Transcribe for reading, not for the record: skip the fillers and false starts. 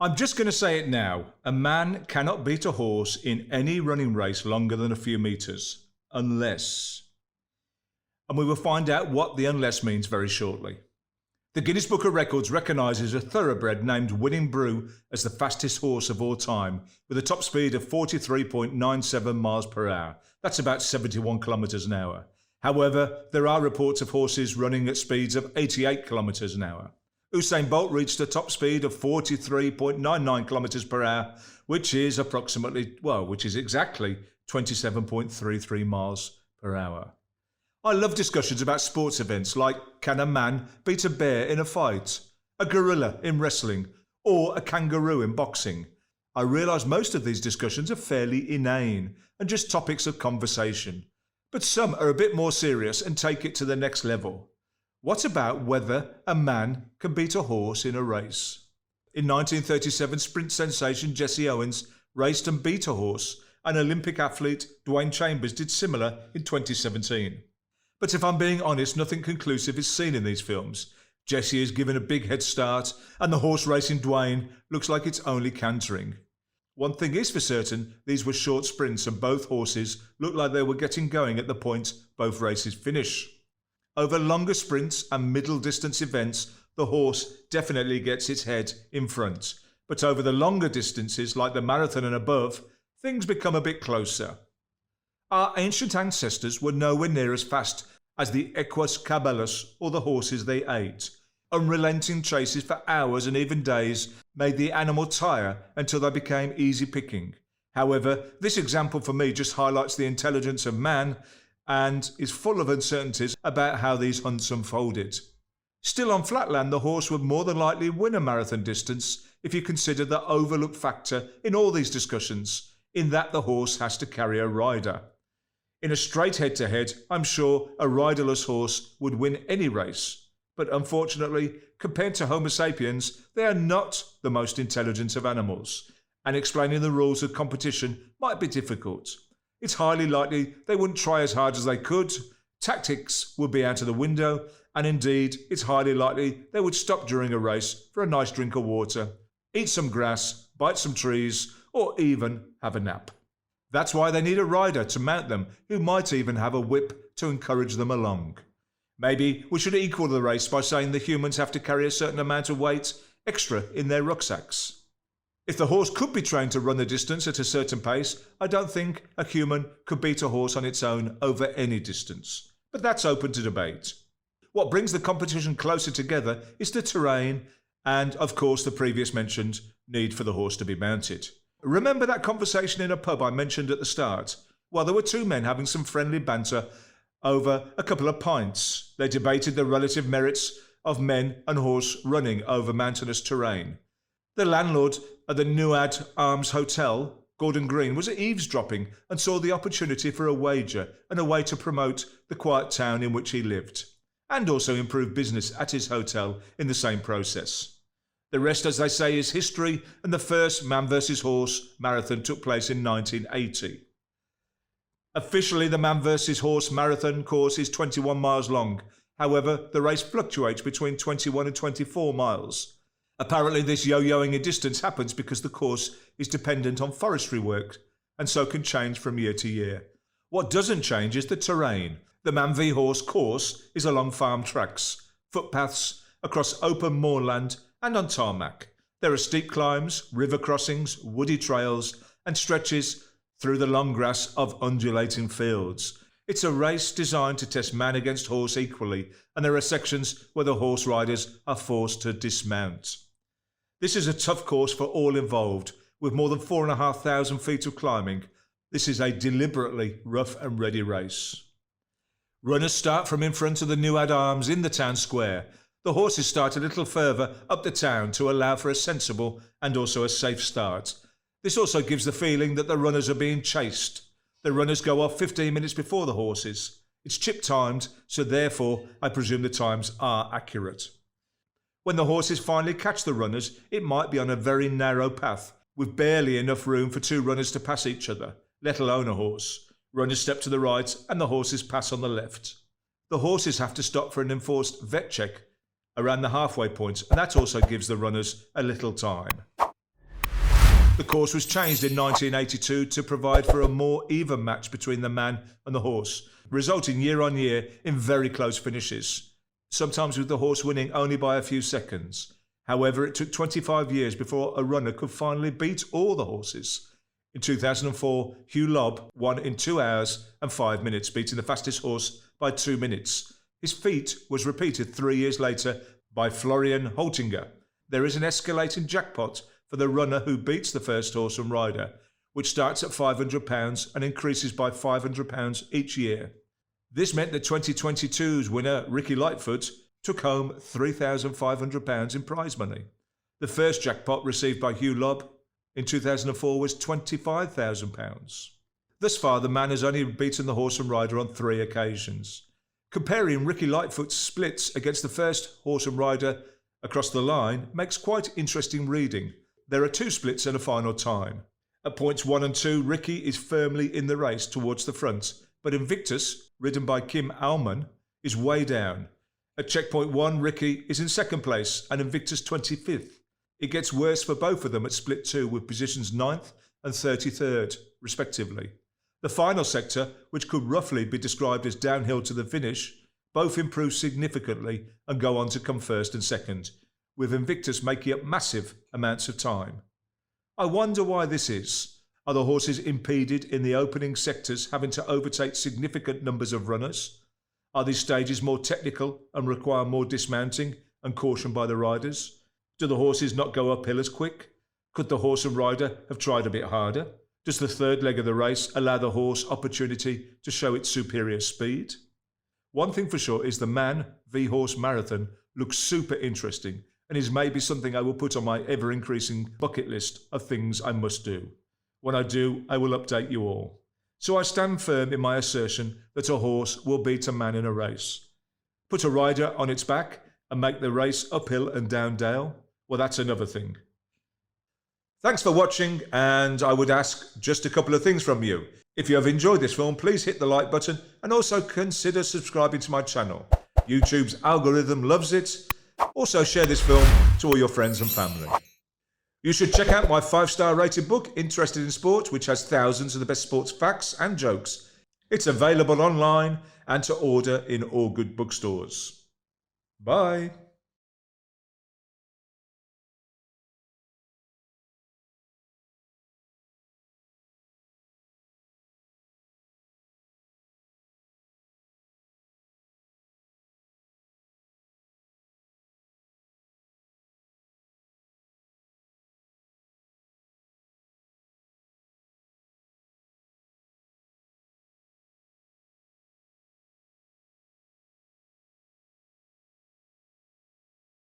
I'm just going to say it now. A man cannot beat a horse in any running race longer than a few meters, unless. And we will find out what the unless means very shortly. The Guinness Book of Records recognises a thoroughbred named Winning Brew as the fastest horse of all time, with a top speed of 43.97 miles per hour. That's about 71 kilometres an hour. However, there are reports of horses running at speeds of 88 kilometres an hour. Usain Bolt reached a top speed of 43.99 kilometres per hour, which is exactly 27.33 miles per hour. I love discussions about sports events like, can a man beat a bear in a fight, a gorilla in wrestling, or a kangaroo in boxing? I realise most of these discussions are fairly inane and just topics of conversation, but some are a bit more serious and take it to the next level. What about whether a man can beat a horse in a race? In 1937, sprint sensation Jesse Owens raced and beat a horse, and Olympic athlete Dwayne Chambers did similar in 2017. But if I'm being honest, nothing conclusive is seen in these films. Jesse is given a big head start, and the horse racing Dwayne looks like it's only cantering. One thing is for certain, these were short sprints and both horses looked like they were getting going at the point both races finish. Over longer sprints and middle distance events, the horse definitely gets its head in front. But over the longer distances, like the marathon and above, things become a bit closer. Our ancient ancestors were nowhere near as fast as the equus caballus, or the horses they ate. Unrelenting chases for hours and even days made the animal tire until they became easy picking. However, this example for me just highlights the intelligence of man and is full of uncertainties about how these hunts unfolded. Still, on flatland, the horse would more than likely win a marathon distance if you consider the overlooked factor in all these discussions, in that the horse has to carry a rider. In a straight head-to-head, I'm sure a riderless horse would win any race. But unfortunately, compared to Homo sapiens, they are not the most intelligent of animals, and explaining the rules of competition might be difficult. It's highly likely they wouldn't try as hard as they could, tactics would be out of the window, and indeed, it's highly likely they would stop during a race for a nice drink of water, eat some grass, bite some trees, or even have a nap. That's why they need a rider to mount them, who might even have a whip to encourage them along. Maybe we should equal the race by saying the humans have to carry a certain amount of weight extra in their rucksacks. If the horse could be trained to run the distance at a certain pace, I don't think a human could beat a horse on its own over any distance. But that's open to debate. What brings the competition closer together is the terrain and, of course, the previous mentioned need for the horse to be mounted. Remember that conversation in a pub I mentioned at the start? Well, there were two men having some friendly banter over a couple of pints. They debated the relative merits of men and horse running over mountainous terrain. The landlord at the Nuad Arms Hotel, Gordon Green, was eavesdropping and saw the opportunity for a wager and a way to promote the quiet town in which he lived, and also improve business at his hotel in the same process. The rest, as they say, is history, and the first Man vs. Horse marathon took place in 1980. Officially, the Man vs. Horse marathon course is 21 miles long. However, the race fluctuates between 21 and 24 miles. Apparently, this yo-yoing in distance happens because the course is dependent on forestry work, and so can change from year to year. What doesn't change is the terrain. The Man v Horse course is along farm tracks, footpaths, across open moorland, and on tarmac. There are steep climbs, river crossings, woody trails, and stretches through the long grass of undulating fields. It's a race designed to test man against horse equally, and there are sections where the horse riders are forced to dismount. This is a tough course for all involved, with more than 4,500 feet of climbing. This is a deliberately rough and ready race. Runners start from in front of the Nuad Arms in the town square. The horses start a little further up the town to allow for a sensible and also a safe start. This also gives the feeling that the runners are being chased. The runners go off 15 minutes before the horses. It's chip-timed, so therefore I presume the times are accurate. When the horses finally catch the runners, it might be on a very narrow path, with barely enough room for two runners to pass each other, let alone a horse. Runners step to the right and the horses pass on the left. The horses have to stop for an enforced vet check around the halfway point, and that also gives the runners a little time. The course was changed in 1982 to provide for a more even match between the man and the horse, resulting year on year in very close finishes, sometimes with the horse winning only by a few seconds. However, it took 25 years before a runner could finally beat all the horses. In 2004, Hugh Lobb won in 2 hours and 5 minutes, beating the fastest horse by 2 minutes. His feat was repeated 3 years later by Florian Holtinger. There is an escalating jackpot for the runner who beats the first horse and rider, which starts at £500 and increases by £500 each year. This meant that 2022's winner, Ricky Lightfoot, took home £3,500 in prize money. The first jackpot received by Hugh Lobb in 2004 was £25,000. Thus far, the man has only beaten the horse and rider on 3 occasions. Comparing Ricky Lightfoot's splits against the first horse and rider across the line makes quite interesting reading. There are 2 splits and a final time. At points 1 and 2, Ricky is firmly in the race towards the front, but Invictus, ridden by Kim Alman, is way down. At checkpoint 1, Ricky is in second place and Invictus 25th. It gets worse for both of them at split 2 with positions 9th and 33rd, respectively. The final sector, which could roughly be described as downhill to the finish, both improve significantly and go on to come first and second, with Invictus making up massive amounts of time. I wonder why this is. Are the horses impeded in the opening sectors, having to overtake significant numbers of runners? Are these stages more technical and require more dismounting and caution by the riders? Do the horses not go uphill as quick? Could the horse and rider have tried a bit harder? Does the third leg of the race allow the horse opportunity to show its superior speed? One thing for sure is the Man v Horse Marathon looks super interesting and is maybe something I will put on my ever-increasing bucket list of things I must do. When I do, I will update you all. So I stand firm in my assertion that a horse will beat a man in a race. Put a rider on its back and make the race uphill and down dale? Well, that's another thing. Thanks for watching, and I would ask just a couple of things from you. If you have enjoyed this film, please hit the like button and also consider subscribing to my channel. YouTube's algorithm loves it. Also share this film to all your friends and family. You should check out my 5-star rated book, Interested in Sport, which has thousands of the best sports facts and jokes. It's available online and to order in all good bookstores. Bye.